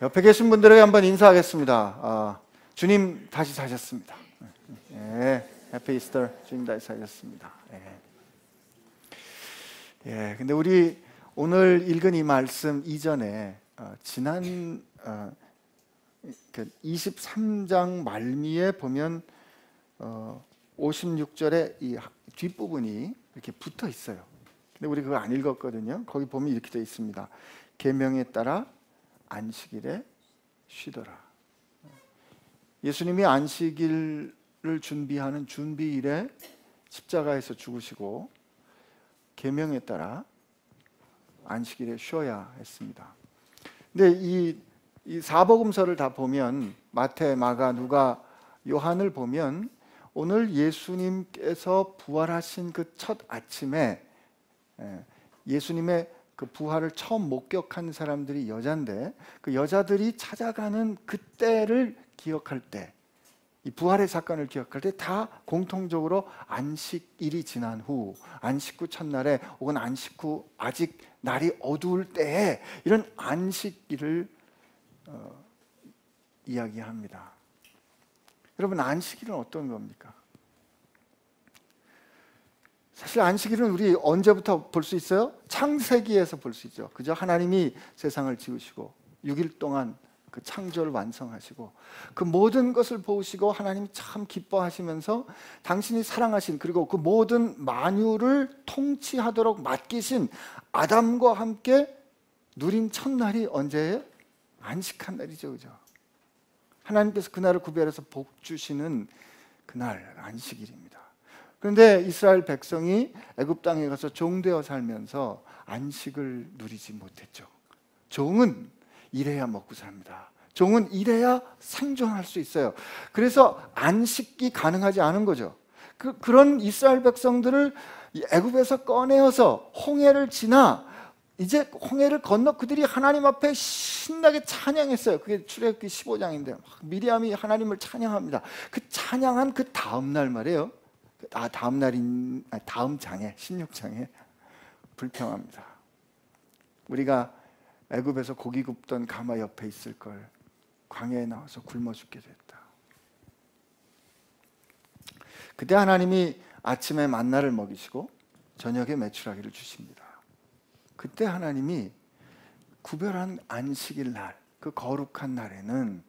옆에 계신 분들에게 한번 인사하겠습니다. 주님 다시 사셨습니다. 해피 이스터. 주님 다시 사셨습니다. 근데 우리 오늘 읽은 이 말씀 이전에 지난 23장 말미에 보면 56절에 이 뒷부분이 이렇게 붙어 있어요. 근데 우리 그거 안 읽었거든요. 거기 보면 이렇게 되어 있습니다. 계명에 따라 안식일에 쉬더라. 예수님이 안식일을 준비하는 준비일에 십자가에서 죽으시고 계명에 따라 안식일에 쉬어야 했습니다. 근데 이 사복음서를 다 보면 마태, 마가, 누가, 요한을 보면 오늘 예수님께서 부활하신 그 첫 아침에 예수님의 그 부활을 처음 목격한 사람들이 여자인데 그 여자들이 찾아가는 그때를 기억할 때, 이 부활의 사건을 기억할 때 다 공통적으로 안식일이 지난 후, 안식 후 첫날에 혹은 안식 후 아직 날이 어두울 때에 이런 안식일을 이야기합니다. 여러분, 안식일은 어떤 겁니까? 사실 안식일은 우리 언제부터 볼 수 있어요? 창세기에서 볼 수 있죠. 그죠? 하나님이 세상을 지으시고 6일 동안 그 창조를 완성하시고 그 모든 것을 보시고 하나님이 참 기뻐하시면서 당신이 사랑하신, 그리고 그 모든 만유를 통치하도록 맡기신 아담과 함께 누린 첫날이 언제예요? 안식한 날이죠. 그죠? 하나님께서 그날을 구별해서 복 주시는 그날, 안식일입니다. 그런데 이스라엘 백성이 애굽 땅에 가서 종되어 살면서 안식을 누리지 못했죠. 종은 일해야 먹고 삽니다. 종은 일해야 생존할 수 있어요. 그래서 안식이 가능하지 않은 거죠. 그런 이스라엘 백성들을 애굽에서 꺼내어서 홍해를 지나 이제 홍해를 건너 그들이 하나님 앞에 신나게 찬양했어요. 그게 출애굽기 15장인데 미리암이 하나님을 찬양합니다. 그 찬양한 그 다음 날 말이에요. 다음 장에 16장에 불평합니다. 우리가 애굽에서 고기 굽던 가마 옆에 있을 걸 광야에 나와서 굶어 죽게 됐다. 그때 하나님이 아침에 만나를 먹이시고 저녁에 메추라기를 주십니다. 그때 하나님이 구별한 안식일 날, 그 거룩한 날에는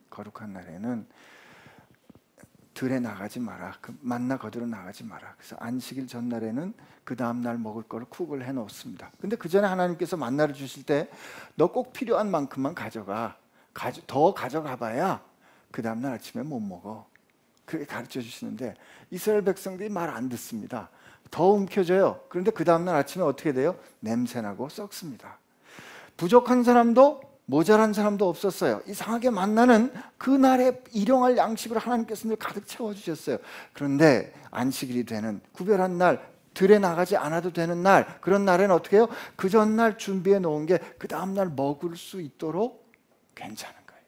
들에 나가지 마라. 그 만나 거두러 나가지 마라. 그래서 안식일 전날에는 그 다음 날 먹을 거를 쿡을 해놓습니다. 근데 그 전에 하나님께서 만나를 주실 때 너 꼭 필요한 만큼만 가져가. 더 가져가 봐야 그 다음 날 아침에 못 먹어. 그렇게 가르쳐 주시는데 이스라엘 백성들이 말 안 듣습니다. 더 움켜져요. 그런데 그 다음 날 아침에 어떻게 돼요? 냄새나고 썩습니다. 부족한 사람도 모자란 사람도 없었어요. 이상하게 만나는 그날에 일용할 양식으로 하나님께서 늘 가득 채워주셨어요. 그런데 안식일이 되는 구별한 날, 들에 나가지 않아도 되는 날, 그런 날에는 어떻게 해요? 그 전날 준비해 놓은 게 그 다음날 먹을 수 있도록 괜찮은 거예요.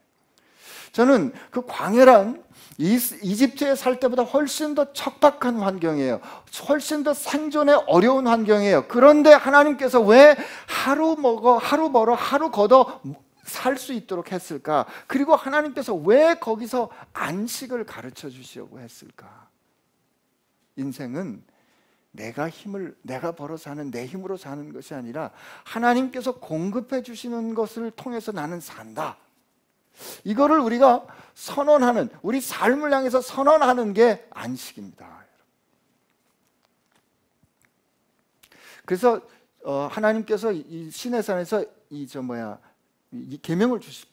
저는 그 광야란 이집트에 살 때보다 훨씬 더 척박한 환경이에요. 훨씬 더 생존에 어려운 환경이에요. 그런데 하나님께서 왜 하루 벌어 하루 걷어 살 수 있도록 했을까? 그리고 하나님께서 왜 거기서 안식을 가르쳐 주시려고 했을까? 인생은 내가 벌어 사는 내 힘으로 사는 것이 아니라 하나님께서 공급해 주시는 것을 통해서 나는 산다. 이거를 우리가 선언하는, 우리 삶을 향해서 선언하는 게 안식입니다. 그래서 하나님께서 이 시내산에서 이 계명을 주실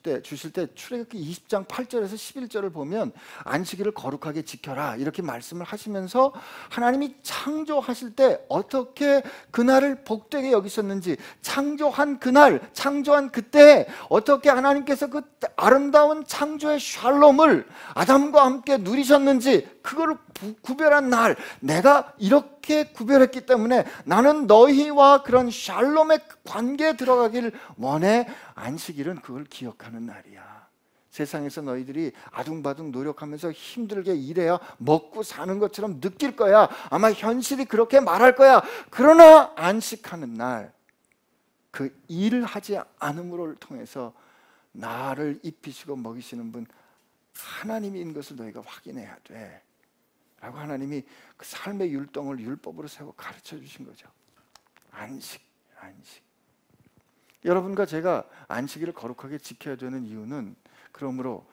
때 출애굽기 20장 8절에서 11절을 보면 안식일을 거룩하게 지켜라 이렇게 말씀을 하시면서 하나님이 창조하실 때 어떻게 그날을 복되게 여기셨는지, 창조한 그날, 창조한 그때 어떻게 하나님께서 그 아름다운 창조의 샬롬을 아담과 함께 누리셨는지, 그거를 구별한 날, 내가 이렇게 구별했기 때문에 나는 너희와 그런 샬롬의 관계에 들어가기를 원해. 안식일은 그걸 기억하는 날이야. 세상에서 너희들이 아둥바둥 노력하면서 힘들게 일해야 먹고 사는 것처럼 느낄 거야. 아마 현실이 그렇게 말할 거야. 그러나 안식하는 날, 그 일을 하지 않음으로를 통해서 나를 입히시고 먹이시는 분 하나님인 것을 너희가 확인해야 돼 라고 하나님이 그 삶의 율동을 율법으로 세워 가르쳐 주신 거죠. 안식. 여러분과 제가 안식일을 거룩하게 지켜야 되는 이유는 그러므로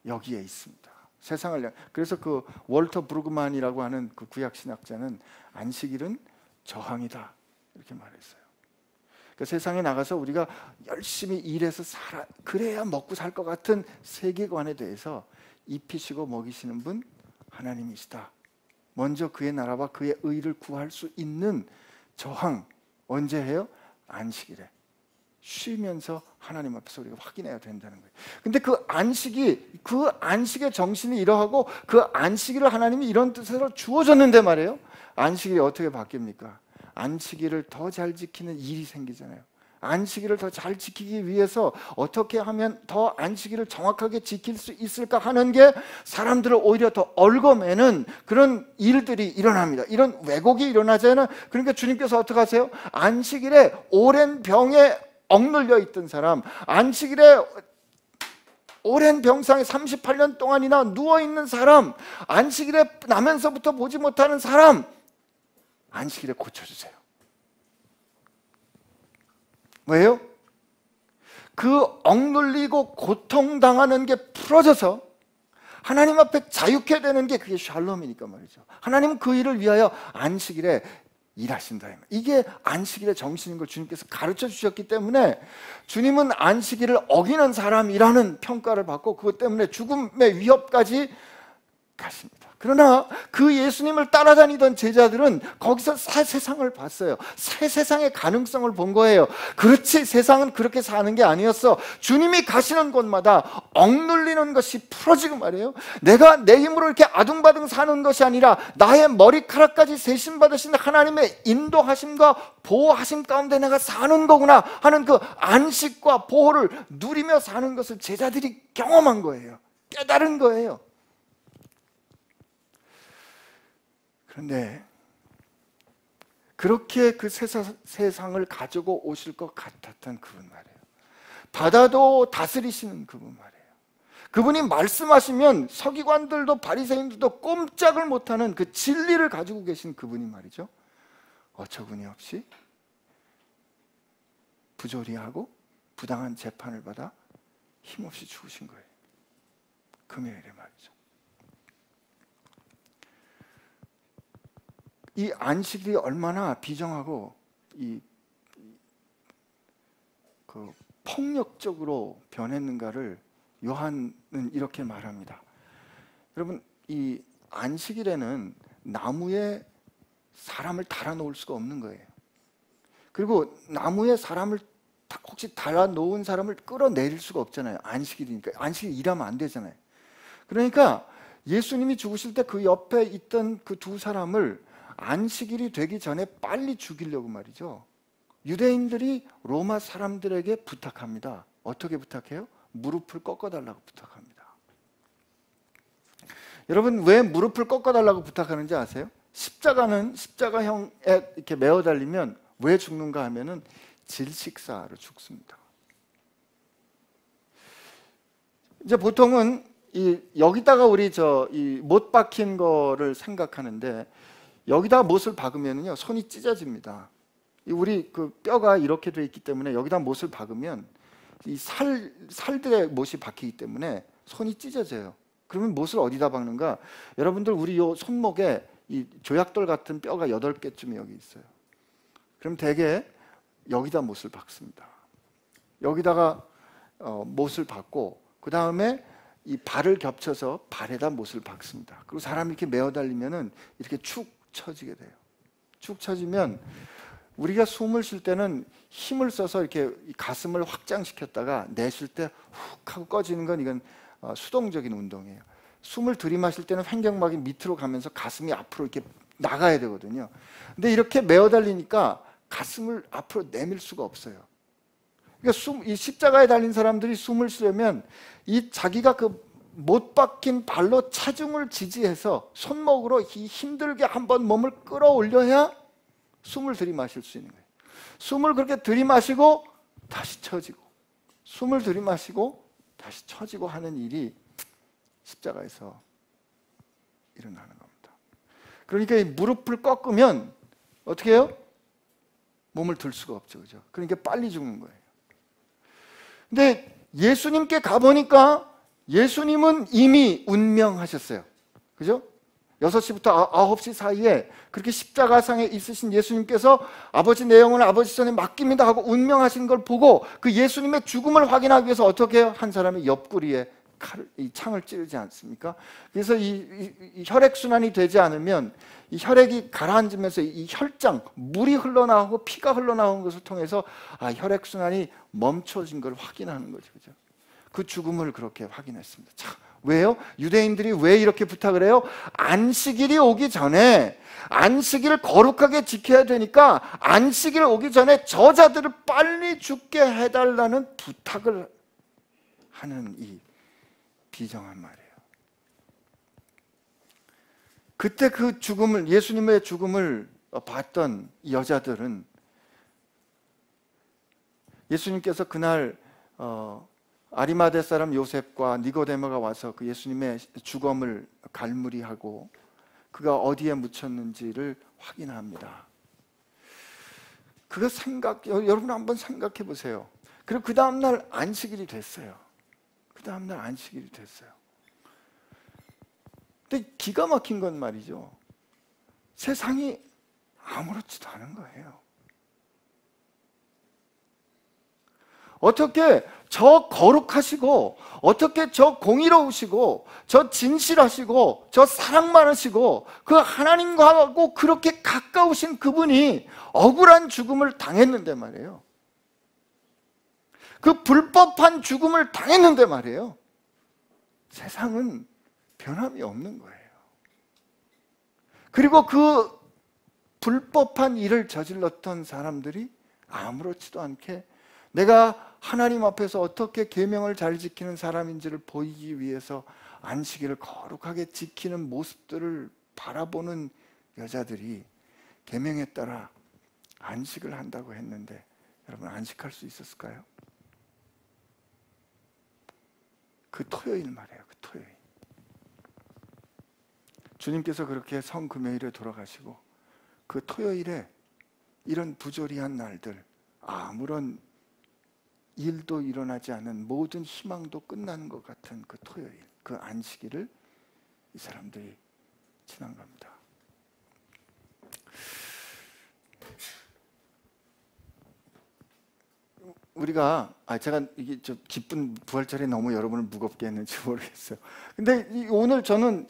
여기에 있습니다. 세상을 그래서 그 월터 브루그만이라고 하는 그 구약 신학자는 안식일은 저항이다 이렇게 말했어요. 그 세상에 나가서 우리가 열심히 일해서 살아 그래야 먹고 살 것 같은 세계관에 대해서 입히시고 먹이시는 분 하나님이시다. 먼저 그의 나라와 그의 의를 구할 수 있는 저항 언제 해요? 안식일에 쉬면서 하나님 앞에서 우리가 확인해야 된다는 거예요. 근데 그 안식의 정신이 이러하고 그 안식일을 하나님이 이런 뜻으로 주어졌는데 말이에요. 안식일이 어떻게 바뀝니까? 안식일을 더 잘 지키는 일이 생기잖아요. 안식일을 더 잘 지키기 위해서 어떻게 하면 더 안식일을 정확하게 지킬 수 있을까 하는 게 사람들을 오히려 더 얽어매는 그런 일들이 일어납니다. 이런 왜곡이 일어나잖아요. 그러니까 주님께서 어떻게 하세요? 안식일에 오랜 병에 억눌려 있던 사람, 안식일에 오랜 병상에 38년 동안이나 누워있는 사람, 안식일에 나면서부터 보지 못하는 사람, 안식일에 고쳐주세요. 왜요? 그 억눌리고 고통당하는 게 풀어져서 하나님 앞에 자유케 되는 게 그게 샬롬이니까 말이죠. 하나님은 그 일을 위하여 안식일에 일하신다. 이게 안식일의 정신인 걸 주님께서 가르쳐 주셨기 때문에 주님은 안식일을 어기는 사람이라는 평가를 받고 그것 때문에 죽음의 위협까지 가십니다. 그러나 그 예수님을 따라다니던 제자들은 거기서 새 세상을 봤어요. 새 세상의 가능성을 본 거예요. 그렇지, 세상은 그렇게 사는 게 아니었어. 주님이 가시는 곳마다 억눌리는 것이 풀어지고 말이에요. 내가 내 힘으로 이렇게 아둥바둥 사는 것이 아니라 나의 머리카락까지 세심받으신 하나님의 인도하심과 보호하심 가운데 내가 사는 거구나 하는 그 안식과 보호를 누리며 사는 것을 제자들이 경험한 거예요. 깨달은 거예요. 그런데 그렇게 그 세상을 가지고 오실 것 같았던 그분 말이에요. 바다도 다스리시는 그분 말이에요. 그분이 말씀하시면 서기관들도 바리새인들도 꼼짝을 못하는 그 진리를 가지고 계신 그분이 말이죠. 어처구니 없이 부조리하고 부당한 재판을 받아 힘없이 죽으신 거예요. 금요일에 말이죠. 이 안식일이 얼마나 비정하고 그 폭력적으로 변했는가를 요한은 이렇게 말합니다. 여러분, 이 안식일에는 나무에 사람을 달아놓을 수가 없는 거예요. 그리고 나무에 사람을 혹시 달아놓은 사람을 끌어내릴 수가 없잖아요. 안식일이니까. 안식일 일하면 안 되잖아요. 그러니까 예수님이 죽으실 때 그 옆에 있던 그 두 사람을 안식일이 되기 전에 빨리 죽이려고 말이죠. 유대인들이 로마 사람들에게 부탁합니다. 어떻게 부탁해요? 무릎을 꺾어달라고 부탁합니다. 여러분, 왜 무릎을 꺾어달라고 부탁하는지 아세요? 십자가형에 이렇게 매어 달리면 왜 죽는가 하면은 질식사로 죽습니다. 이제 보통은 여기다가 우리 못 박힌 거를 생각하는데 여기다가 못을 박으면요 손이 찢어집니다. 우리 그 뼈가 이렇게 돼 있기 때문에 여기다 못을 박으면 이 살들의 못이 박히기 때문에 손이 찢어져요. 그러면 못을 어디다 박는가? 여러분들 우리 요 손목에 이 조약돌 같은 뼈가 8개쯤 여기 있어요. 그럼 대개 여기다 못을 박습니다. 여기다가 못을 박고 그 다음에 이 발을 겹쳐서 발에다 못을 박습니다. 그리고 사람이 이렇게 매어 달리면은 이렇게 축 처지게 돼요. 축 처지면 우리가 숨을 쉴 때는 힘을 써서 이렇게 가슴을 확장시켰다가 내쉴 때 훅 하고 꺼지는 건 이건 수동적인 운동이에요. 숨을 들이마실 때는 횡격막이 밑으로 가면서 가슴이 앞으로 이렇게 나가야 되거든요. 근데 이렇게 매어 달리니까 가슴을 앞으로 내밀 수가 없어요. 그러니까 이 십자가에 달린 사람들이 숨을 쉬려면 이 자기가 그 못 박힌 발로 체중을 지지해서 손목으로 힘들게 한번 몸을 끌어올려야 숨을 들이마실 수 있는 거예요. 숨을 그렇게 들이마시고 다시 처지고 숨을 들이마시고 다시 처지고 하는 일이 십자가에서 일어나는 겁니다. 그러니까 이 무릎을 꺾으면 어떻게 해요? 몸을 들 수가 없죠. 그죠? 그러니까 빨리 죽는 거예요. 근데 예수님께 가보니까 예수님은 이미 운명하셨어요. 그죠? 6시부터 9시 사이에 그렇게 십자가상에 있으신 예수님께서 아버지 내 영혼을 아버지 손에 맡깁니다 하고 운명하신 걸 보고 그 예수님의 죽음을 확인하기 위해서 어떻게 해요? 한 사람의 옆구리에 이 창을 찌르지 않습니까? 그래서 이 혈액순환이 되지 않으면 이 혈액이 가라앉으면서 이 혈장, 물이 흘러나오고 피가 흘러나오는 것을 통해서 혈액순환이 멈춰진 걸 확인하는 거죠. 그죠? 그 죽음을 그렇게 확인했습니다. 자, 왜요? 유대인들이 왜 이렇게 부탁을 해요? 안식일이 오기 전에 안식일을 거룩하게 지켜야 되니까 안식일 오기 전에 저자들을 빨리 죽게 해달라는 부탁을 하는 이 비정한 말이에요. 그때 그 죽음을, 예수님의 죽음을 봤던 여자들은 예수님께서 그날 아리마대 사람 요셉과 니고데모가 와서 그 예수님의 주검을 갈무리하고 그가 어디에 묻혔는지를 확인합니다. 여러분 한번 생각해 보세요. 그리고 그 다음날 안식일이 됐어요. 그 다음날 안식일이 됐어요. 근데 기가 막힌 건 말이죠. 세상이 아무렇지도 않은 거예요. 어떻게 저 거룩하시고 어떻게 저 공의로우시고 저 진실하시고 저 사랑 많으시고 그 하나님과하고 그렇게 가까우신 그분이 억울한 죽음을 당했는데 말이에요. 그 불법한 죽음을 당했는데 말이에요. 세상은 변함이 없는 거예요. 그리고 그 불법한 일을 저질렀던 사람들이 아무렇지도 않게 내가 하나님 앞에서 어떻게 계명을 잘 지키는 사람인지를 보이기 위해서 안식일을 거룩하게 지키는 모습들을 바라보는 여자들이 계명에 따라 안식을 한다고 했는데 여러분 안식할 수 있었을까요? 그 토요일 말이에요. 그 토요일. 주님께서 그렇게 성금요일에 돌아가시고 그 토요일에 이런 부조리한 날들, 아무런 일도 일어나지 않은 모든 희망도 끝나는 것 같은 그 토요일, 그 안식일을 이 사람들이 지난 겁니다. 우리가 제가 이게 좀 기쁜 부활절에 너무 여러분을 무겁게 했는지 모르겠어요. 근데 오늘 저는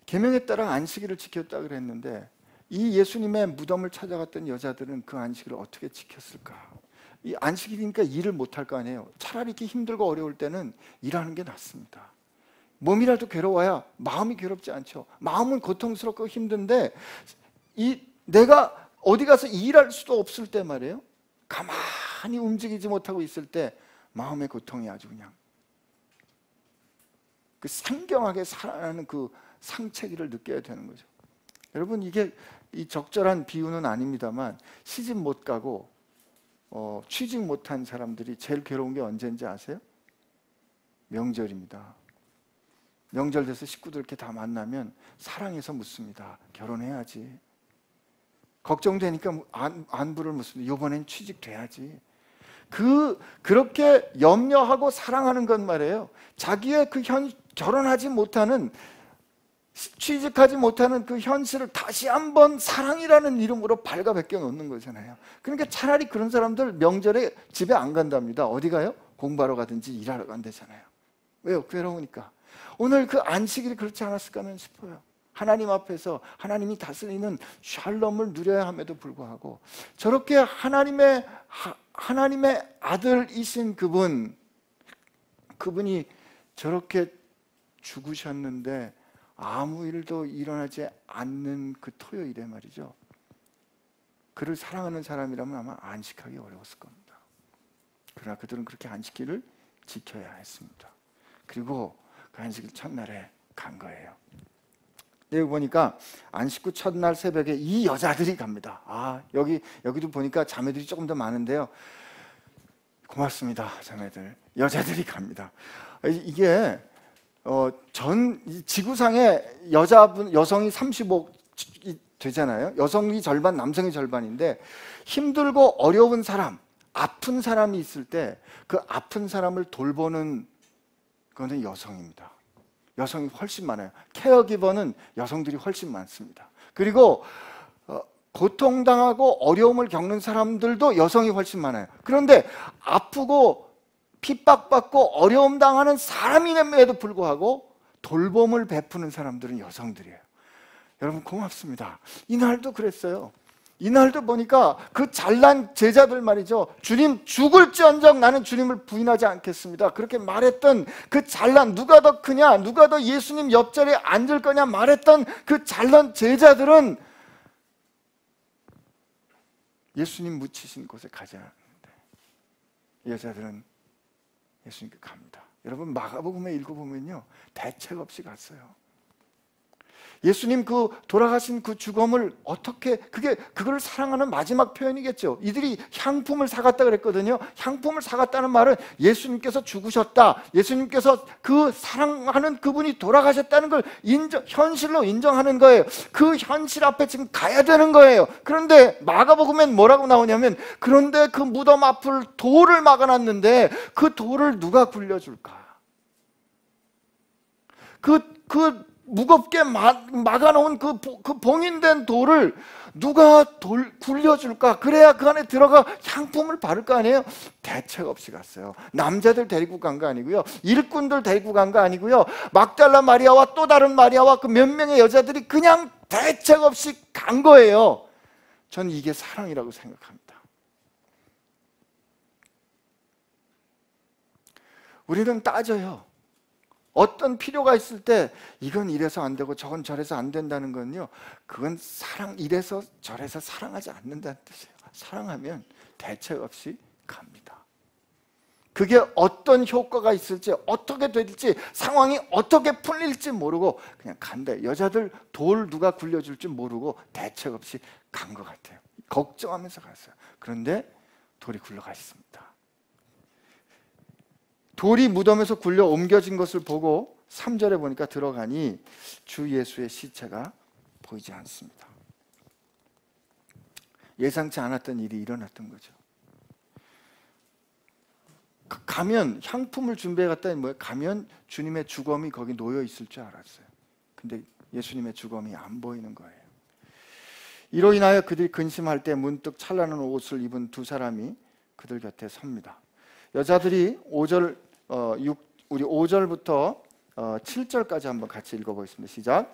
계명에 따라 안식일을 지켰다 그랬는데 이 예수님의 무덤을 찾아갔던 여자들은 그 안식일을 어떻게 지켰을까? 이 안식일이니까 일을 못할 거 아니에요. 차라리 이렇게 힘들고 어려울 때는 일하는 게 낫습니다. 몸이라도 괴로워야 마음이 괴롭지 않죠. 마음은 고통스럽고 힘든데 내가 어디 가서 일할 수도 없을 때 말이에요. 가만히 움직이지 못하고 있을 때 마음의 고통이 아주 그냥 그 상경하게 살아나는 그 상체기를 느껴야 되는 거죠. 여러분 이게 이 적절한 비유는 아닙니다만 시집 못 가고 취직 못한 사람들이 제일 괴로운 게 언제인지 아세요? 명절입니다. 명절 돼서 식구들 이렇게 다 만나면 사랑해서 묻습니다. 결혼해야지. 걱정되니까 안부를 묻습니다. 이번엔 취직돼야지. 그렇게 염려하고 사랑하는 건 말이에요. 자기의 결혼하지 못하는 취직하지 못하는 그 현실을 다시 한번 사랑이라는 이름으로 발가벗겨 놓는 거잖아요. 그러니까 차라리 그런 사람들 명절에 집에 안 간답니다. 어디 가요? 공부하러 가든지 일하러 간다잖아요. 왜요? 괴로우니까. 오늘 그 안식일이 그렇지 않았을까는 싶어요. 하나님 앞에서 하나님이 다스리는 샬롬을 누려야 함에도 불구하고 저렇게 하나님의 아들이신 그분이 저렇게 죽으셨는데 아무 일도 일어나지 않는 그 토요일에 말이죠. 그를 사랑하는 사람이라면 아마 안식하기 어려웠을 겁니다. 그러나 그들은 그렇게 안식일을 지켜야 했습니다. 그리고 그 안식일 첫날에 간 거예요. 여기 보니까 안식 후 첫날 새벽에 이 여자들이 갑니다. 여기도 보니까 자매들이 조금 더 많은데요. 고맙습니다, 자매들. 여자들이 갑니다. 이게 전 지구상에 여성이 35 되잖아요. 여성이 절반, 남성이 절반인데 힘들고 어려운 사람, 아픈 사람이 있을 때 그 아픈 사람을 돌보는 그거는 여성입니다. 여성이 훨씬 많아요. 케어기버는 여성들이 훨씬 많습니다. 그리고 고통당하고 어려움을 겪는 사람들도 여성이 훨씬 많아요. 그런데 아프고 핍박받고 어려움 당하는 사람임에도 불구하고 돌봄을 베푸는 사람들은 여성들이에요. 여러분 고맙습니다. 이날도 그랬어요. 이날도 보니까 그 잘난 제자들 말이죠. 주님 죽을지언정 나는 주님을 부인하지 않겠습니다. 그렇게 말했던 그 잘난, 누가 더 크냐, 누가 더 예수님 옆자리에 앉을 거냐 말했던 그 잘난 제자들은 예수님 묻히신 곳에 가지 않았는데 여자들은 예수님께 갑니다. 여러분 마가복음에 읽어보면요 대책 없이 갔어요. 예수님 그 돌아가신 그 죽음을 어떻게, 그걸 사랑하는 마지막 표현이겠죠. 이들이 향품을 사갔다 그랬거든요. 향품을 사갔다는 말은 예수님께서 죽으셨다, 예수님께서 그 사랑하는 그분이 돌아가셨다는 걸 현실로 인정하는 거예요. 그 현실 앞에 지금 가야 되는 거예요. 그런데 마가복음엔 뭐라고 나오냐면, 그런데 그 무덤 앞을 돌을 막아놨는데 그 돌을 누가 굴려줄까? 그 무겁게 막아놓은 그 봉인된 돌을 누가 굴려줄까? 그래야 그 안에 들어가 향품을 바를 거 아니에요? 대책 없이 갔어요. 남자들 데리고 간 거 아니고요, 일꾼들 데리고 간 거 아니고요, 막달라 마리아와 또 다른 마리아와 그 몇 명의 여자들이 그냥 대책 없이 간 거예요. 전 이게 사랑이라고 생각합니다. 우리는 따져요. 어떤 필요가 있을 때 이건 이래서 안 되고 저건 저래서 안 된다는 건요, 그건 이래서 저래서 사랑하지 않는다는 뜻이에요. 사랑하면 대책 없이 갑니다. 그게 어떤 효과가 있을지, 어떻게 될지, 상황이 어떻게 풀릴지 모르고 그냥 간대. 여자들 돌 누가 굴려줄지 모르고 대책 없이 간 것 같아요. 걱정하면서 갔어요. 그런데 돌이 굴러가 있습니다. 돌이 무덤에서 굴려 옮겨진 것을 보고 3절에 보니까 들어가니 주 예수의 시체가 보이지 않습니다. 예상치 않았던 일이 일어났던 거죠. 가면, 향품을 준비해 갔다니 뭐예요? 가면 주님의 주검이 거기 놓여 있을 줄 알았어요. 근데 예수님의 주검이 안 보이는 거예요. 이로 인하여 그들이 근심할 때 문득 찬란한 옷을 입은 두 사람이 그들 곁에 섭니다. 여자들이 우리 5절부터 7절까지 한번 같이 읽어보겠습니다. 시작.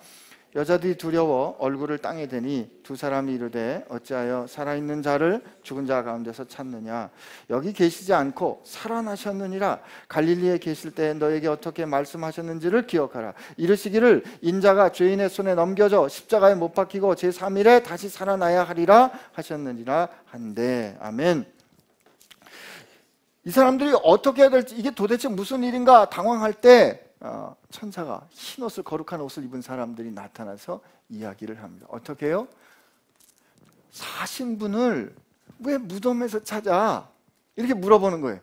여자들이 두려워 얼굴을 땅에 대니 두 사람이 이르되 어찌하여 살아있는 자를 죽은 자 가운데서 찾느냐? 여기 계시지 않고 살아나셨느니라. 갈릴리에 계실 때 너에게 어떻게 말씀하셨는지를 기억하라. 이르시기를 인자가 죄인의 손에 넘겨져 십자가에 못 박히고 제3일에 다시 살아나야 하리라 하셨느니라 한데. 아멘. 이 사람들이 어떻게 해야 될지, 이게 도대체 무슨 일인가 당황할 때 천사가 흰 옷을, 거룩한 옷을 입은 사람들이 나타나서 이야기를 합니다. 어떻게 해요? 사신 분을 왜 무덤에서 찾아? 이렇게 물어보는 거예요.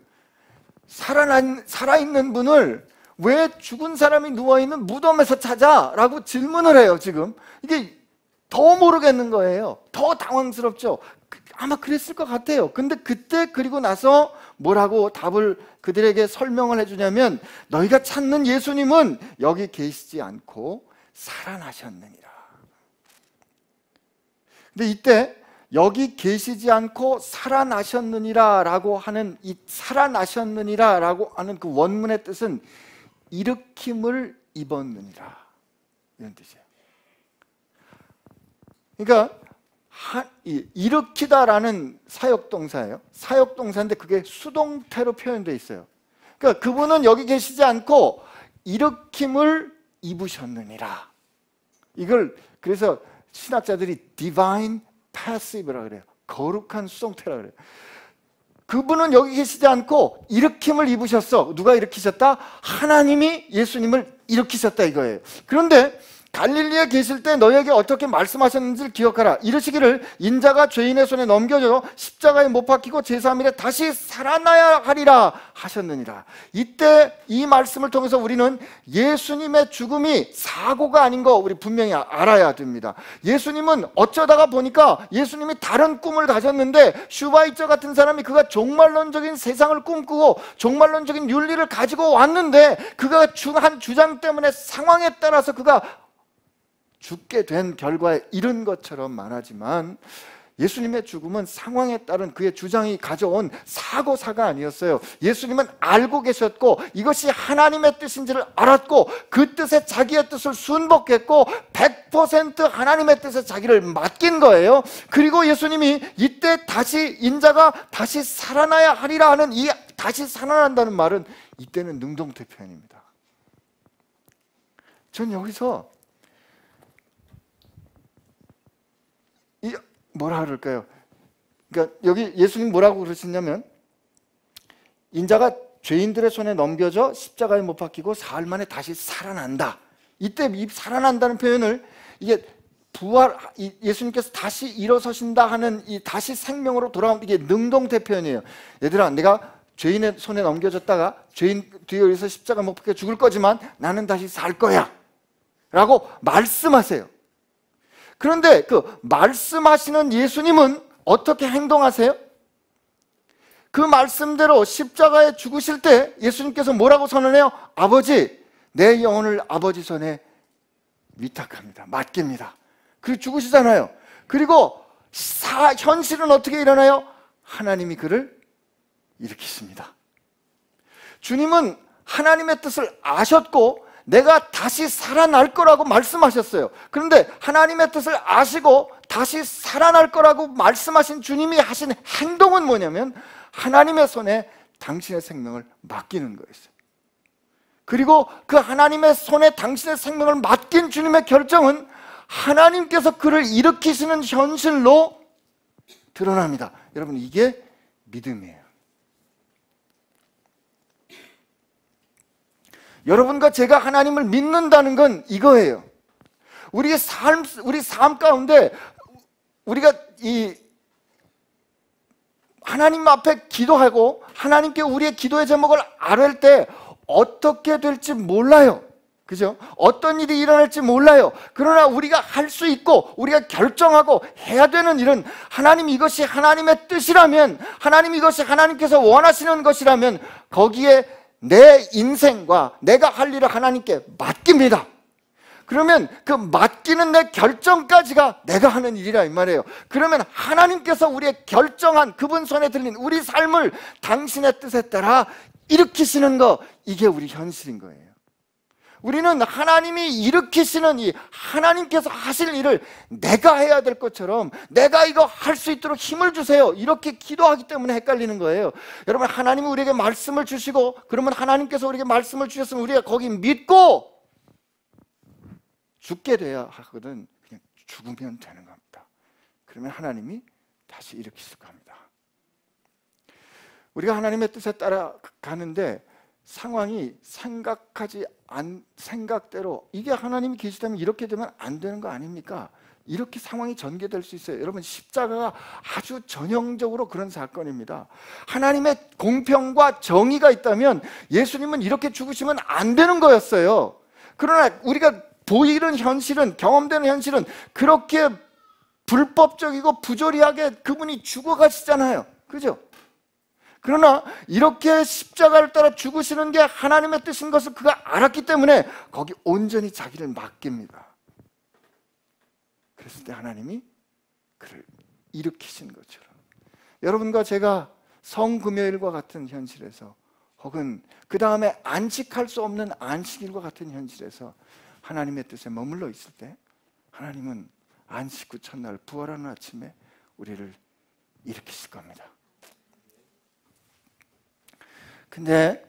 살아있는 분을 왜 죽은 사람이 누워있는 무덤에서 찾아? 라고 질문을 해요. 지금 이게 더 모르겠는 거예요. 더 당황스럽죠. 아마 그랬을 것 같아요. 근데 그리고 나서 뭐라고 답을 그들에게 설명을 해주냐면, 너희가 찾는 예수님은 여기 계시지 않고 살아나셨느니라. 근데 이때 여기 계시지 않고 살아나셨느니라 라고 하는 이 살아나셨느니라 라고 하는 그 원문의 뜻은 일으킴을 입었느니라, 이런 뜻이에요. 그러니까 일으키다라는 사역동사예요. 사역동사인데 그게 수동태로 표현되어 있어요. 그러니까 그분은 여기 계시지 않고 일으킴을 입으셨느니라. 이걸 그래서 신학자들이 divine passive라고 그래요. 거룩한 수동태라고 그래요. 그분은 여기 계시지 않고 일으킴을 입으셨어. 누가 일으키셨다? 하나님이 예수님을 일으키셨다 이거예요. 그런데 갈릴리에 계실 때 너에게 어떻게 말씀하셨는지를 기억하라. 이르시기를 인자가 죄인의 손에 넘겨져 십자가에 못 박히고 제3일에 다시 살아나야 하리라 하셨느니라. 이때 이 말씀을 통해서 우리는 예수님의 죽음이 사고가 아닌 거 우리 분명히 알아야 됩니다. 예수님은 어쩌다가 보니까 예수님이 다른 꿈을 가졌는데 슈바이처 같은 사람이 그가 종말론적인 세상을 꿈꾸고 종말론적인 윤리를 가지고 왔는데 그가 한 주장 때문에 상황에 따라서 그가 죽게 된 결과에 이른 것처럼 말하지만 예수님의 죽음은 상황에 따른 그의 주장이 가져온 사고사가 아니었어요. 예수님은 알고 계셨고 이것이 하나님의 뜻인지를 알았고 그 뜻에 자기의 뜻을 순복했고 100% 하나님의 뜻에 자기를 맡긴 거예요. 그리고 예수님이 이때 다시 인자가 다시 살아나야 하리라 하는 이 다시 살아난다는 말은 이때는 능동태 표현입니다. 전 여기서 뭐라 그럴까요? 그러니까 여기 예수님 뭐라고 그러시냐면 인자가 죄인들의 손에 넘겨져 십자가에 못 박히고 사흘 만에 다시 살아난다. 이때 이 살아난다는 표현을 이게 부활, 예수님께서 다시 일어서신다 하는 이 다시 생명으로 돌아온 이게 능동태 표현이에요. 얘들아, 내가 죄인의 손에 넘겨졌다가 죄인 뒤에 의해서 십자가 못 박혀 죽을 거지만 나는 다시 살 거야 라고 말씀하세요. 그런데 그 말씀하시는 예수님은 어떻게 행동하세요? 그 말씀대로 십자가에 죽으실 때 예수님께서 뭐라고 선언해요? 아버지, 내 영혼을 아버지 손에 위탁합니다. 맡깁니다. 그리고 죽으시잖아요. 그리고 현실은 어떻게 일어나요? 하나님이 그를 일으키십니다. 주님은 하나님의 뜻을 아셨고 내가 다시 살아날 거라고 말씀하셨어요. 그런데 하나님의 뜻을 아시고 다시 살아날 거라고 말씀하신 주님이 하신 행동은 뭐냐면 하나님의 손에 당신의 생명을 맡기는 거였어요. 그리고 그 하나님의 손에 당신의 생명을 맡긴 주님의 결정은 하나님께서 그를 일으키시는 현실로 드러납니다. 여러분, 이게 믿음이에요. 여러분과 제가 하나님을 믿는다는 건 이거예요. 우리 삶 가운데 우리가 이 하나님 앞에 기도하고 하나님께 우리의 기도의 제목을 아뢰을 때 어떻게 될지 몰라요. 그죠? 어떤 일이 일어날지 몰라요. 그러나 우리가 할 수 있고 우리가 결정하고 해야 되는 일은 하나님 이것이 하나님의 뜻이라면, 하나님 이것이 하나님께서 원하시는 것이라면 거기에 내 인생과 내가 할 일을 하나님께 맡깁니다. 그러면 그 맡기는 내 결정까지가 내가 하는 일이라 이 말이에요. 그러면 하나님께서 우리의 결정한 그분 손에 들린 우리 삶을 당신의 뜻에 따라 일으키시는 거, 이게 우리 현실인 거예요. 우리는 하나님이 일으키시는 이 하나님께서 하실 일을 내가 해야 될 것처럼 내가 이거 할 수 있도록 힘을 주세요 이렇게 기도하기 때문에 헷갈리는 거예요. 여러분, 하나님이 우리에게 말씀을 주시고 그러면 하나님께서 우리에게 말씀을 주셨으면 우리가 거기 믿고 죽게 돼야 하거든. 그냥 죽으면 되는 겁니다. 그러면 하나님이 다시 일으키실 겁니다. 우리가 하나님의 뜻에 따라 가는데 상황이 생각대로 이게 하나님이 계시다면 이렇게 되면 안 되는 거 아닙니까? 이렇게 상황이 전개될 수 있어요. 여러분, 십자가가 아주 전형적으로 그런 사건입니다. 하나님의 공평과 정의가 있다면 예수님은 이렇게 죽으시면 안 되는 거였어요. 그러나 우리가 보이는 현실은, 경험되는 현실은 그렇게 불법적이고 부조리하게 그분이 죽어가시잖아요. 그죠? 그러나 이렇게 십자가를 따라 죽으시는 게 하나님의 뜻인 것을 그가 알았기 때문에 거기 온전히 자기를 맡깁니다. 그랬을 때 하나님이 그를 일으키신 것처럼 여러분과 제가 성금요일과 같은 현실에서 혹은 그 다음에 안식할 수 없는 안식일과 같은 현실에서 하나님의 뜻에 머물러 있을 때 하나님은 안식 후 첫날 부활하는 아침에 우리를 일으키실 겁니다. 근데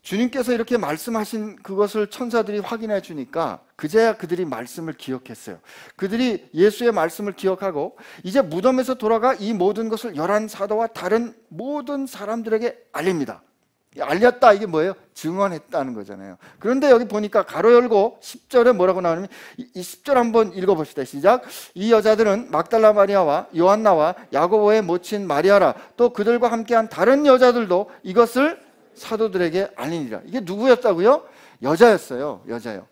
주님께서 이렇게 말씀하신 그것을 천사들이 확인해 주니까 그제야 그들이 말씀을 기억했어요. 그들이 예수의 말씀을 기억하고 이제 무덤에서 돌아가 이 모든 것을 11 사도와 다른 모든 사람들에게 알립니다. 알렸다, 이게 뭐예요? 증언했다는 거잖아요. 그런데 여기 보니까 가로 열고 10절에 뭐라고 나오냐면, 이 10절 한번 읽어봅시다. 시작. 이 여자들은 막달라 마리아와 요한나와 야고보의 모친 마리아라, 또 그들과 함께한 다른 여자들도 이것을 사도들에게 알리니라. 이게 누구였다고요? 여자였어요. 여자요.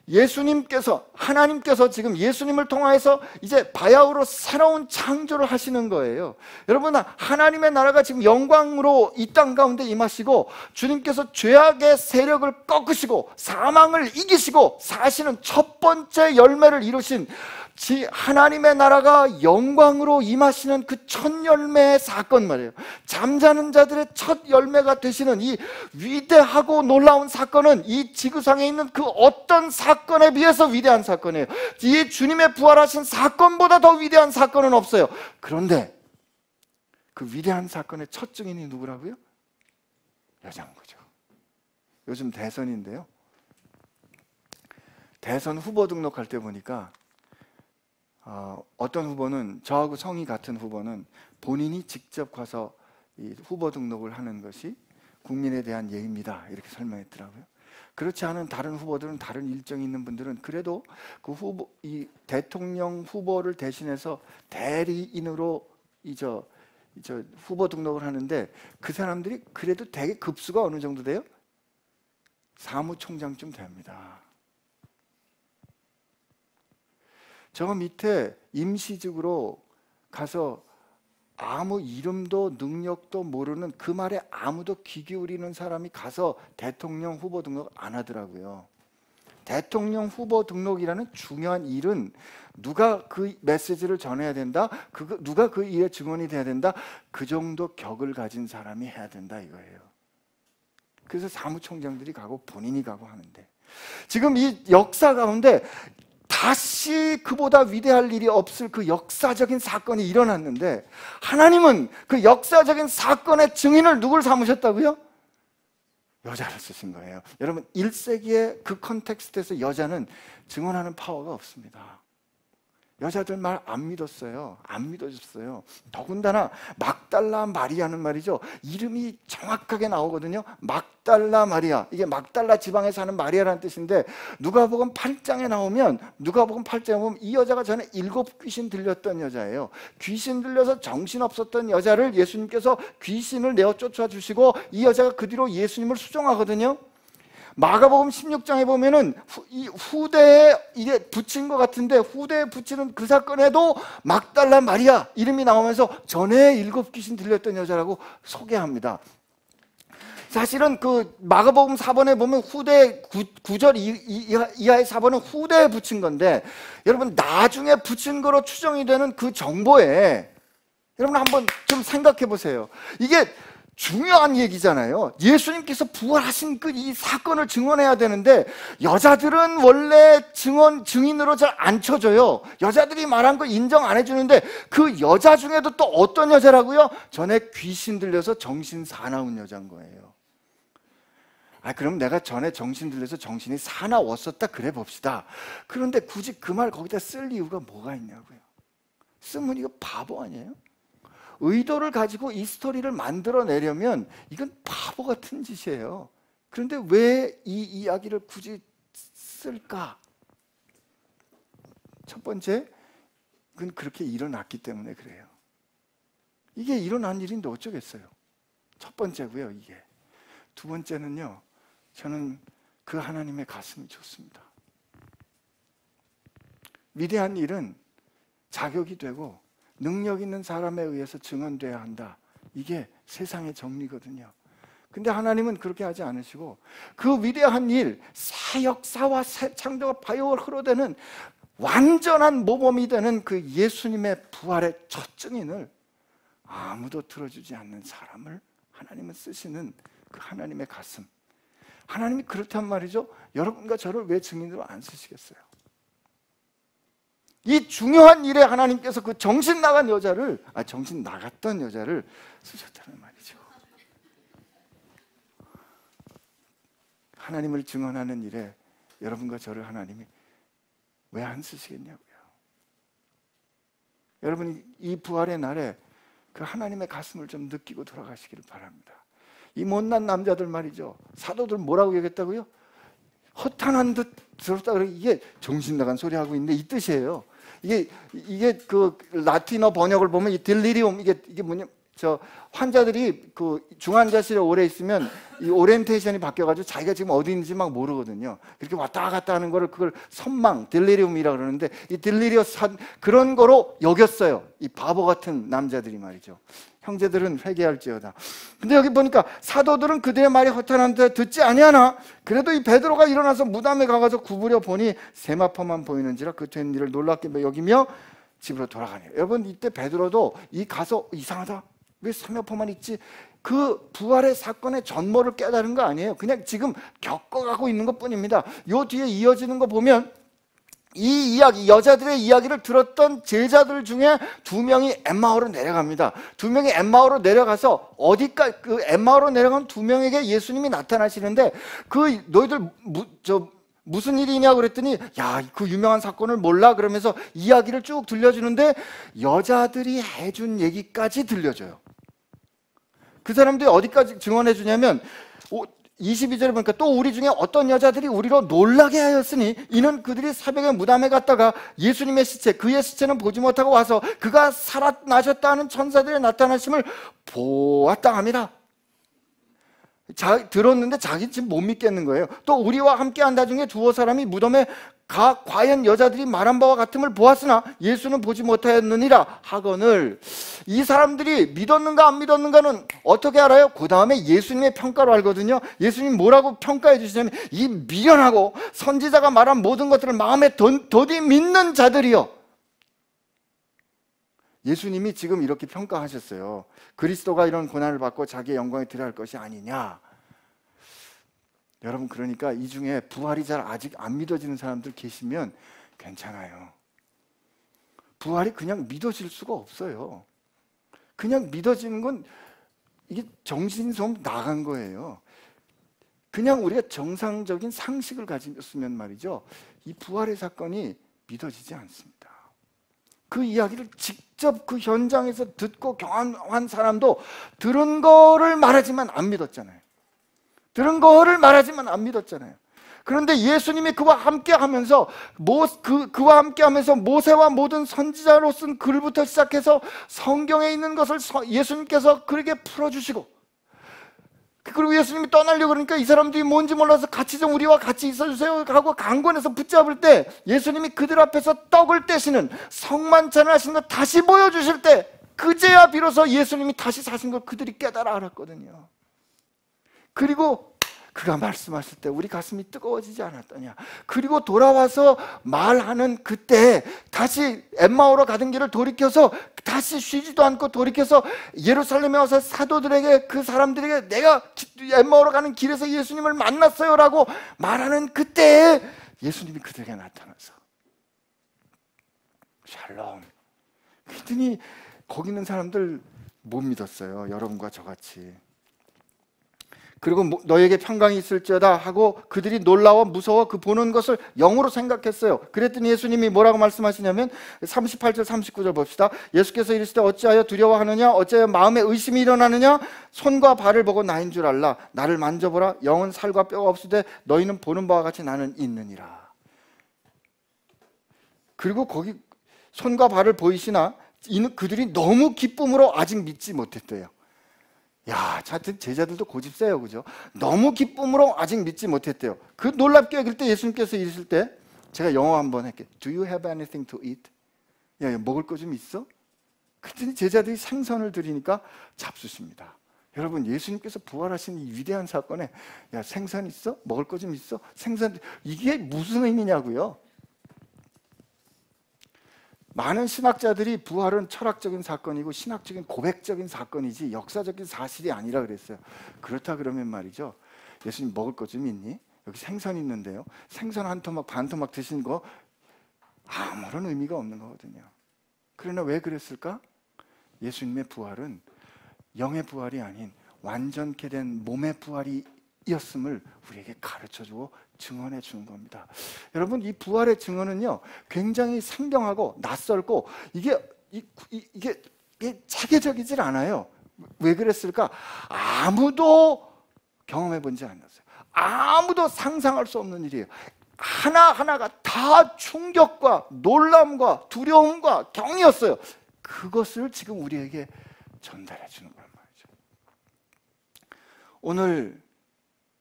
예수님께서, 하나님께서 지금 예수님을 통하여서 이제 바야흐로 새로운 창조를 하시는 거예요. 여러분, 하나님의 나라가 지금 영광으로 이 땅 가운데 임하시고, 주님께서 죄악의 세력을 꺾으시고 사망을 이기시고 사시는 첫 번째 열매를 이루신 하나님의 나라가 영광으로 임하시는 그 첫 열매의 사건 말이에요. 잠자는 자들의 첫 열매가 되시는 이 위대하고 놀라운 사건은 이 지구상에 있는 그 어떤 사건에 비해서 위대한 사건이에요. 이 주님의 부활하신 사건보다 더 위대한 사건은 없어요. 그런데 그 위대한 사건의 첫 증인이 누구라고요? 여자인 거죠. 요즘 대선인데요, 대선 후보 등록할 때 보니까 어떤 후보는, 저하고 성이 같은 후보는 본인이 직접 가서 이 후보 등록을 하는 것이 국민에 대한 예입니다, 이렇게 설명했더라고요. 그렇지 않은 다른 후보들은, 다른 일정이 있는 분들은 그래도 그 후보, 이 대통령 후보를 대신해서 대리인으로 후보 등록을 하는데, 그 사람들이 그래도 되게 급수가 어느 정도 돼요? 사무총장쯤 됩니다. 저 밑에 임시직으로 가서 아무 이름도 능력도 모르는, 그 말에 아무도 귀 기울이는 사람이 가서 대통령 후보 등록 안 하더라고요. 대통령 후보 등록이라는 중요한 일은 누가 그 메시지를 전해야 된다, 누가 그 일의 증언이 돼야 된다, 그 정도 격을 가진 사람이 해야 된다 이거예요. 그래서 사무총장들이 가고 본인이 가고 하는데, 지금 이 역사 가운데 다시 그보다 위대할 일이 없을 그 역사적인 사건이 일어났는데, 하나님은 그 역사적인 사건의 증인을 누굴 삼으셨다고요? 여자를 쓰신 거예요. 여러분, 1세기의 그 컨텍스트에서 여자는 증언하는 파워가 없습니다. 여자들 말 안 믿었어요. 안 믿어줬어요. 더군다나 막달라 마리아는 말이죠, 이름이 정확하게 나오거든요. 막달라 마리아, 이게 막달라 지방에 사는 마리아라는 뜻인데, 누가복음 8장에 나오면, 누가복음 8장에 보면 이 여자가 전에 7 귀신 들렸던 여자예요. 귀신 들려서 정신없었던 여자를 예수님께서 귀신을 내어 쫓아주시고, 이 여자가 그 뒤로 예수님을 수종하거든요. 마가복음 16장에 보면은 이 후대에 이게 붙인 것 같은데, 후대에 붙이는 그 사건에도 막달라 마리아 이름이 나오면서 전에 7 귀신 들렸던 여자라고 소개합니다. 사실은 그 마가복음 4번에 보면 후대 9절 이하의 4번은 후대에 붙인 건데, 여러분 나중에 붙인 거로 추정이 되는 그 정보에 여러분 한번 좀 생각해 보세요. 이게 중요한 얘기잖아요. 예수님께서 부활하신 그 이 사건을 증언해야 되는데, 여자들은 원래 증인으로 잘 안 쳐줘요. 여자들이 말한 거 인정 안 해주는데, 그 여자 중에도 또 어떤 여자라고요? 전에 귀신 들려서 정신 사나운 여자인 거예요. 그럼 내가 전에 정신 들려서 정신이 사나웠었다 그래 봅시다. 그런데 굳이 그 말 거기다 쓸 이유가 뭐가 있냐고요. 쓰면 이거 바보 아니에요? 의도를 가지고 이 스토리를 만들어내려면 이건 바보 같은 짓이에요. 그런데 왜 이 이야기를 굳이 쓸까? 첫 번째, 그건 그렇게 일어났기 때문에 그래요. 이게 일어난 일인데 어쩌겠어요. 첫 번째고요, 이게. 두 번째는요, 저는 그 하나님의 가슴이 좋습니다. 위대한 일은 자격이 되고 능력 있는 사람에 의해서 증언돼야 한다. 이게 세상의 정리거든요. 근데 하나님은 그렇게 하지 않으시고, 그 위대한 일, 새 역사와 새 창조가 바이오를 흘러대는 완전한 모범이 되는 그 예수님의 부활의 첫 증인을 아무도 들어주지 않는 사람을 하나님은 쓰시는 그 하나님의 가슴. 하나님이 그렇단 말이죠. 여러분과 저를 왜 증인으로 안 쓰시겠어요? 이 중요한 일에 하나님께서 그 정신 나간 여자를, 정신 나갔던 여자를 쓰셨다는 말이죠. 하나님을 증언하는 일에 여러분과 저를 하나님이 왜 안 쓰시겠냐고요. 여러분이 이 부활의 날에 그 하나님의 가슴을 좀 느끼고 돌아가시기를 바랍니다. 이 못난 남자들 말이죠. 사도들 뭐라고 얘기했다고요? 허탄한 듯 들었다 그래. 이게 정신 나간 소리 하고 있는데 이 뜻이에요. 이게 그 라틴어 번역을 보면 이 딜리리움 이게 뭐냐? 저 환자들이 그 중환자실에 오래 있으면 이 오리엔테이션이 바뀌어가지고 자기가 지금 어디 있는지 막 모르거든요. 그렇게 왔다 갔다 하는 거를 그걸 선망, 딜리리움이라 그러는데 이 딜리리어스 그런 거로 여겼어요. 이 바보 같은 남자들이 말이죠. 형제들은 회개할지어다. 근데 여기 보니까 사도들은 그들의 말이 허탄한데 듣지 아니하나 그래도 이 베드로가 일어나서 무덤에 가서 구부려 보니 세마포만 보이는지라 그 된 일을 놀랍게 여기며 집으로 돌아가네요. 여러분 이때 베드로도 이 가서 이상하다. 왜 세마포만 있지? 그 부활의 사건의 전모를 깨달은 거 아니에요. 그냥 지금 겪어가고 있는 것 뿐입니다. 요 뒤에 이어지는 거 보면 이 이야기, 여자들의 이야기를 들었던 제자들 중에 2명이 엠마오로 내려갑니다. 2명이 엠마오로 내려가서 어디까 그 엠마오로 내려간 2명에게 예수님이 나타나시는데 그 너희들 무슨 일이냐고 그랬더니 야, 그 유명한 사건을 몰라? 그러면서 이야기를 쭉 들려주는데 여자들이 해준 얘기까지 들려줘요. 그 사람들이 어디까지 증언해 주냐면 22절에 보니까 또 우리 중에 어떤 여자들이 우리로 놀라게 하였으니 이는 그들이 새벽에 무덤에 갔다가 예수님의 시체 그의 시체는 보지 못하고 와서 그가 살아나셨다 하는 천사들의 나타나심을 보았다 합니다. 들었는데 자기 지금 못 믿겠는 거예요. 또 우리와 함께 한다 중에 두어 사람이 무덤에 과연 여자들이 말한 바와 같음을 보았으나 예수는 보지 못하였느니라 하거늘 이 사람들이 믿었는가 안 믿었는가는 어떻게 알아요? 그 다음에 예수님의 평가로 알거든요. 예수님 뭐라고 평가해 주시냐면 이 미련하고 선지자가 말한 모든 것들을 마음에 더디 믿는 자들이요. 예수님이 지금 이렇게 평가하셨어요. 그리스도가 이런 고난을 받고 자기의 영광에 들어갈 것이 아니냐. 여러분 그러니까 이 중에 부활이 잘 아직 안 믿어지는 사람들 계시면 괜찮아요. 부활이 그냥 믿어질 수가 없어요. 그냥 믿어지는 건 이게 정신이 좀 나간 거예요. 그냥 우리가 정상적인 상식을 가졌으면 말이죠, 이 부활의 사건이 믿어지지 않습니다. 그 이야기를 직접 그 현장에서 듣고 경험한 사람도 들은 거를 말하지만 안 믿었잖아요. 들은 거를 말하지만 안 믿었잖아요. 그런데 예수님이 그와 함께 하면서 그와 함께 하면서 모세와 모든 선지자로 쓴 글부터 시작해서 성경에 있는 것을 예수님께서 그렇게 풀어주시고, 그리고 예수님이 떠나려고 그러니까 이 사람들이 뭔지 몰라서 같이 좀 우리와 같이 있어주세요 하고 강권해서 붙잡을 때 예수님이 그들 앞에서 떡을 떼시는 성만찬을 하신 거 다시 보여주실 때 그제야 비로소 예수님이 다시 사신 걸 그들이 깨달아 알았거든요. 그리고 그가 말씀하실 때 우리 가슴이 뜨거워지지 않았더냐. 그리고 돌아와서 말하는 그때 다시 엠마오로 가던 길을 돌이켜서 다시 쉬지도 않고 돌이켜서 예루살렘에 와서 사도들에게, 그 사람들에게 내가 엠마오로 가는 길에서 예수님을 만났어요 라고 말하는 그때에 예수님이 그들에게 나타나서 샬롬. 그랬더니 거기 있는 사람들 못 믿었어요. 여러분과 저같이. 그리고 너에게 평강이 있을지어다 하고 그들이 놀라워 무서워 그 보는 것을 영으로 생각했어요. 그랬더니 예수님이 뭐라고 말씀하시냐면 38절 39절 봅시다. 예수께서 이르시되 어찌하여 두려워하느냐, 어찌하여 마음에 의심이 일어나느냐, 손과 발을 보고 나인 줄 알라. 나를 만져보라. 영은 살과 뼈가 없으되 너희는 보는 바와 같이 나는 있느니라. 그리고 거기 손과 발을 보이시나 그들이 너무 기쁨으로 아직 믿지 못했대요. 야, 제자들도 고집세요, 그죠? 너무 기쁨으로 아직 믿지 못했대요. 그 놀랍게 여길 때 예수님께서 이르실 때 제가 영어 한번 할게요. Do you have anything to eat? 야, 먹을 거 좀 있어? 그랬더니 제자들이 생선을 드리니까 잡수십니다. 여러분, 예수님께서 부활하신 이 위대한 사건에 야, 생선 있어? 먹을 거 좀 있어? 생선, 이게 무슨 의미냐고요? 많은 신학자들이 부활은 철학적인 사건이고 신학적인 고백적인 사건이지 역사적인 사실이 아니라 그랬어요. 그렇다 그러면 말이죠, 예수님 먹을 거 좀 있니? 여기 생선 있는데요, 생선 한 토막 반 토막 드신 거 아무런 의미가 없는 거거든요. 그러나 왜 그랬을까? 예수님의 부활은 영의 부활이 아닌 완전케 된 몸의 부활이었음을 우리에게 가르쳐주고 증언해 주는 겁니다. 여러분, 이 부활의 증언은요 굉장히 생경하고 낯설고 이게 체계적이질 않아요. 왜 그랬을까? 아무도 경험해 본지 않았어요. 아무도 상상할 수 없는 일이에요. 하나하나가 다 충격과 놀람과 두려움과 경이었어요. 그것을 지금 우리에게 전달해 주는 거란 말이죠. 오늘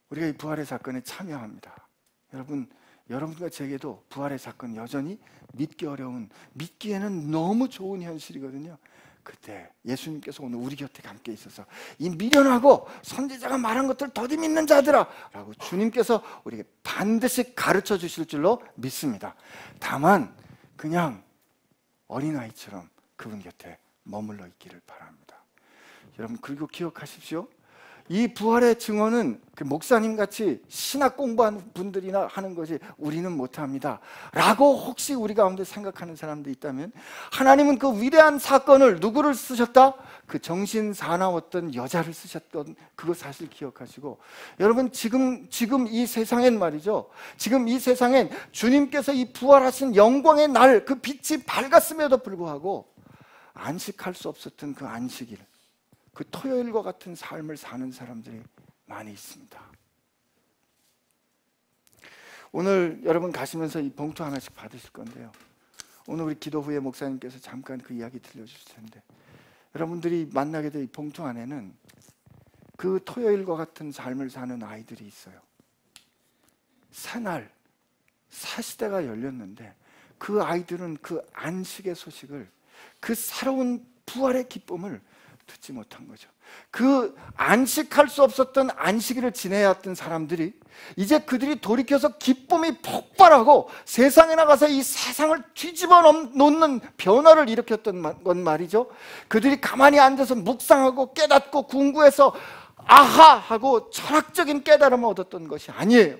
우리가 이 부활의 사건에 참여합니다. 여러분과 제게도 부활의 사건 여전히 믿기 어려운, 믿기에는 너무 좋은 현실이거든요. 그때 예수님께서 오늘 우리 곁에 함께 있어서 이 미련하고 선지자가 말한 것들 더디 믿는 자들아 라고 주님께서 우리에게 반드시 가르쳐 주실 줄로 믿습니다. 다만 그냥 어린아이처럼 그분 곁에 머물러 있기를 바랍니다. 여러분, 그리고 기억하십시오. 이 부활의 증언은 그 목사님같이 신학 공부한 분들이나 하는 것이 우리는 못합니다 라고 혹시 우리 가운데 생각하는 사람들이 있다면, 하나님은 그 위대한 사건을 누구를 쓰셨다? 그 정신 사나웠던 여자를 쓰셨던 그거 사실 기억하시고, 여러분 지금 이 세상엔 말이죠, 지금 이 세상엔 주님께서 이 부활하신 영광의 날 그 빛이 밝았음에도 불구하고 안식할 수 없었던 그 안식일, 그 토요일과 같은 삶을 사는 사람들이 많이 있습니다. 오늘 여러분 가시면서 이 봉투 하나씩 받으실 건데요, 오늘 우리 기도 후에 목사님께서 잠깐 그 이야기 들려주실 텐데, 여러분들이 만나게 될 이 봉투 안에는 그 토요일과 같은 삶을 사는 아이들이 있어요. 새날, 새 시대가 열렸는데 그 아이들은 그 안식의 소식을, 그 새로운 부활의 기쁨을 듣지 못한 거죠. 그 안식할 수 없었던 안식일을 지내야 했던 사람들이 이제 그들이 돌이켜서 기쁨이 폭발하고 세상에 나가서 이 세상을 뒤집어 놓는 변화를 일으켰던 건 말이죠. 그들이 가만히 앉아서 묵상하고 깨닫고 궁구해서 아하 하고 철학적인 깨달음을 얻었던 것이 아니에요.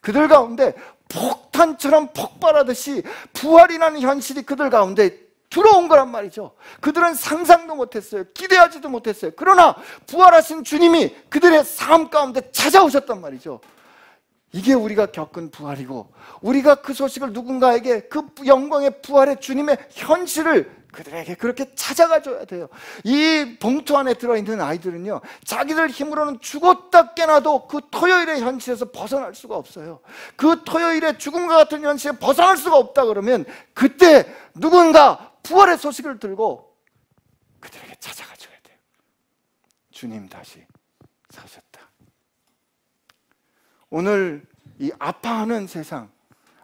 그들 가운데 폭탄처럼 폭발하듯이 부활이라는 현실이 그들 가운데 들어온 거란 말이죠. 그들은 상상도 못했어요. 기대하지도 못했어요. 그러나 부활하신 주님이 그들의 삶 가운데 찾아오셨단 말이죠. 이게 우리가 겪은 부활이고, 우리가 그 소식을 누군가에게, 그 영광의 부활의 주님의 현실을 그들에게 그렇게 찾아가 줘야 돼요. 이 봉투 안에 들어있는 아이들은요, 자기들 힘으로는 죽었다 깨나도 그 토요일의 현실에서 벗어날 수가 없어요. 그 토요일의 죽음과 같은 현실에 벗어날 수가 없다 그러면 그때 누군가 부활의 소식을 들고 그들에게 찾아가 줘야 돼요. 주님 다시 사셨다. 오늘 이 아파하는 세상,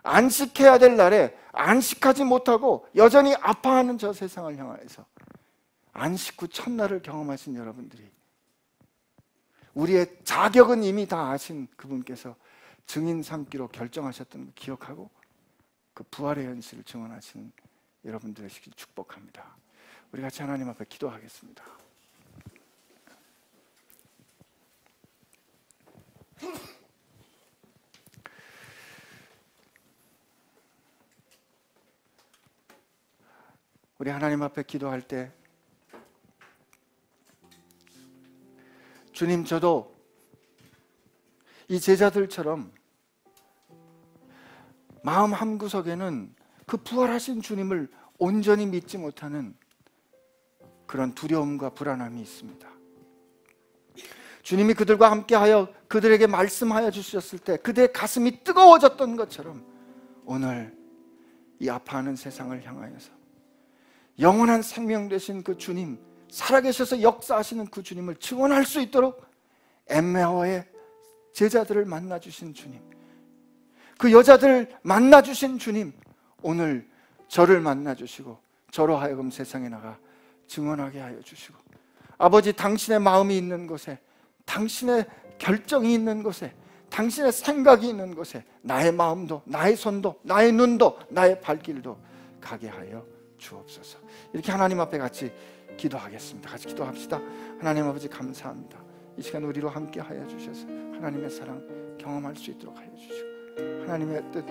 안식해야 될 날에 안식하지 못하고 여전히 아파하는 저 세상을 향해서 안식 후 첫날을 경험하신 여러분들이, 우리의 자격은 이미 다 아신 그분께서 증인 삼기로 결정하셨던 거 기억하고 그 부활의 현실을 증언하시는 여러분들의 시길 축복합니다. 우리 같이 하나님 앞에 기도하겠습니다. 우리 하나님 앞에 기도할 때, 주님, 저도 이 제자들처럼 마음 한구석에는 그 부활하신 주님을 온전히 믿지 못하는 그런 두려움과 불안함이 있습니다. 주님이 그들과 함께하여 그들에게 말씀하여 주셨을 때 그들의 가슴이 뜨거워졌던 것처럼 오늘 이 아파하는 세상을 향하여서 영원한 생명 되신 그 주님, 살아계셔서 역사하시는 그 주님을 증언할 수 있도록 엠마오의 제자들을 만나주신 주님, 그 여자들 만나주신 주님, 오늘 저를 만나주시고 저로 하여금 세상에 나가 증언하게 하여 주시고, 아버지, 당신의 마음이 있는 곳에, 당신의 결정이 있는 곳에, 당신의 생각이 있는 곳에 나의 마음도, 나의 손도, 나의 눈도, 나의 발길도 가게 하여 주옵소서. 이렇게 하나님 앞에 같이 기도하겠습니다. 같이 기도합시다. 하나님 아버지, 감사합니다. 이 시간 우리로 함께 하여 주셔서 하나님의 사랑 경험할 수 있도록 하여 주시고, 하나님의 뜻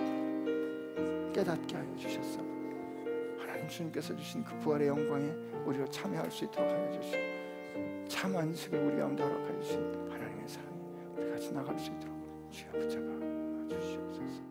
깨닫게 하여 주셔서 하나님 주님께서 주신 그 부활의 영광에 우리로 참여할 수 있도록 하여 주시고, 참 안식을 우리 가운데 허락하여 주신 하나님의 사랑이 우리 같이 나갈 수 있도록 주여 붙잡아 주시옵소서.